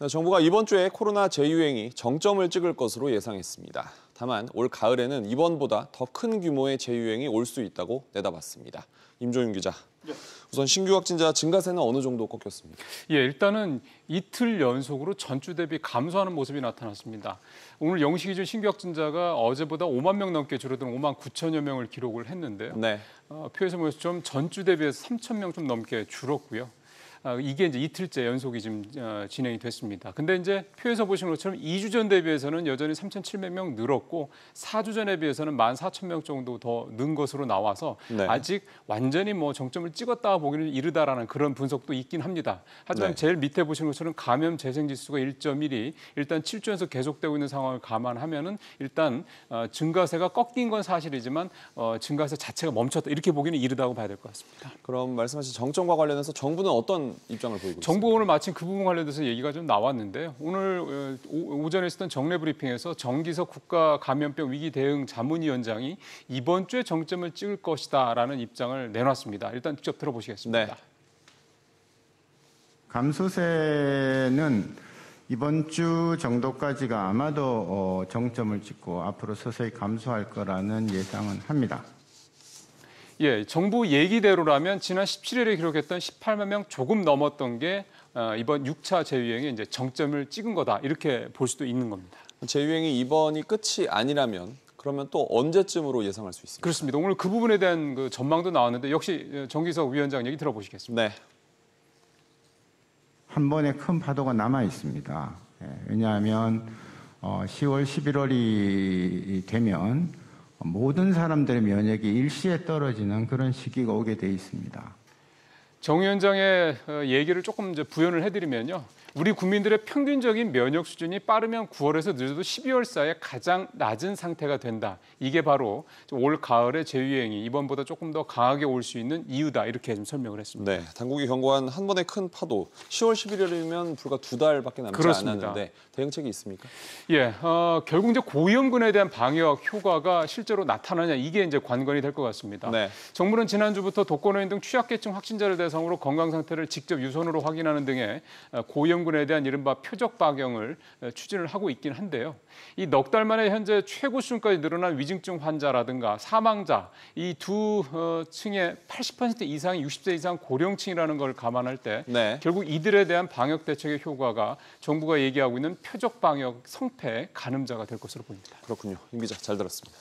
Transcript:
정부가 이번 주에 코로나 재유행이 정점을 찍을 것으로 예상했습니다. 다만 올 가을에는 이번보다 더 큰 규모의 재유행이 올 수 있다고 내다봤습니다. 임종윤 기자. 우선 신규 확진자 증가세는 어느 정도 꺾였습니까? 일단은 이틀 연속으로 전주 대비 감소하는 모습이 나타났습니다. 오늘 0시 기준 신규 확진자가 어제보다 5만 명 넘게 줄어든 5만 9천여 명을 기록을 했는데요. 네. 표에서 보면서 좀 전주 대비해서 3천 명 좀 넘게 줄었고요. 이게 이제 이틀째 연속이 지금 진행이 됐습니다. 근데 이제 표에서 보시는 것처럼 2주 전 대비해서는 여전히 3,700명 늘었고 4주 전에 비해서는 14,000명 정도 더 는 것으로 나와서 네. 아직 완전히 뭐 정점을 찍었다 보기는 이르다라는 그런 분석도 있긴 합니다. 하지만 네. 제일 밑에 보시는 것처럼 감염 재생 지수가 1.1이 일단 7주 연속 계속되고 있는 상황을 감안하면은 일단 증가세가 꺾인 건 사실이지만 증가세 자체가 멈췄다 이렇게 보기는 이르다고 봐야 될 것 같습니다. 그럼 말씀하신 정점과 관련해서 정부는 어떤 입장을 보이고 있습니다? 정부가 오늘 마침 그 부분 관련돼서 얘기가 좀 나왔는데요. 오늘 오전에 있었던 정례 브리핑에서 정기석 국가감염병 위기 대응 자문위원장이 이번 주에 정점을 찍을 것이다라는 입장을 내놨습니다. 일단 직접 들어보시겠습니다. 네. 감소세는 이번 주 정도까지가 아마도 정점을 찍고 앞으로 서서히 감소할 거라는 예상은 합니다. 정부 얘기대로라면 지난 17일에 기록했던 18만 명 조금 넘었던 게 이번 6차 재유행의 이제 정점을 찍은 거다 이렇게 볼 수도 있는 겁니다. 재유행이 이번이 끝이 아니라면 그러면 또 언제쯤으로 예상할 수 있습니까? 그렇습니다. 오늘 그 부분에 대한 그 전망도 나왔는데 역시 정기석 위원장 얘기 들어보시겠습니다. 네. 한 번에 큰 파도가 남아 있습니다. 왜냐하면 10월, 11월이 되면 모든 사람들의 면역이 일시에 떨어지는 그런 시기가 오게 돼 있습니다. 정 위원장의 얘기를 조금 이제 부연을 해드리면요. 우리 국민들의 평균적인 면역 수준이 빠르면 9월에서 늦어도 12월 사이에 가장 낮은 상태가 된다. 이게 바로 올 가을의 재유행이 이번보다 조금 더 강하게 올 수 있는 이유다. 이렇게 좀 설명을 했습니다. 네, 당국이 경고한 한 번의 큰 파도. 10월 11일이면 불과 2달밖에 남지 그렇습니다. 않았는데 대응책이 있습니까? 결국 이제 고위험군에 대한 방역 효과가 실제로 나타나냐 이게 이제 관건이 될 것 같습니다. 네. 정부는 지난주부터 독거노인 등 취약계층 확진자를 대상으로 건강 상태를 직접 유선으로 확인하는 등의 고위험군에 대한 이른바 표적 방역을 추진을 하고 있긴 한데요. 이 넉 달 만에 현재 최고 수준까지 늘어난 위중증 환자라든가 사망자 이 두 층의 80% 이상이 60세 이상 고령층이라는 걸 감안할 때 네. 결국 이들에 대한 방역 대책의 효과가 정부가 얘기하고 있는 표적 방역 성패 가늠자가 될 것으로 보입니다. 그렇군요. 임 기자 잘 들었습니다.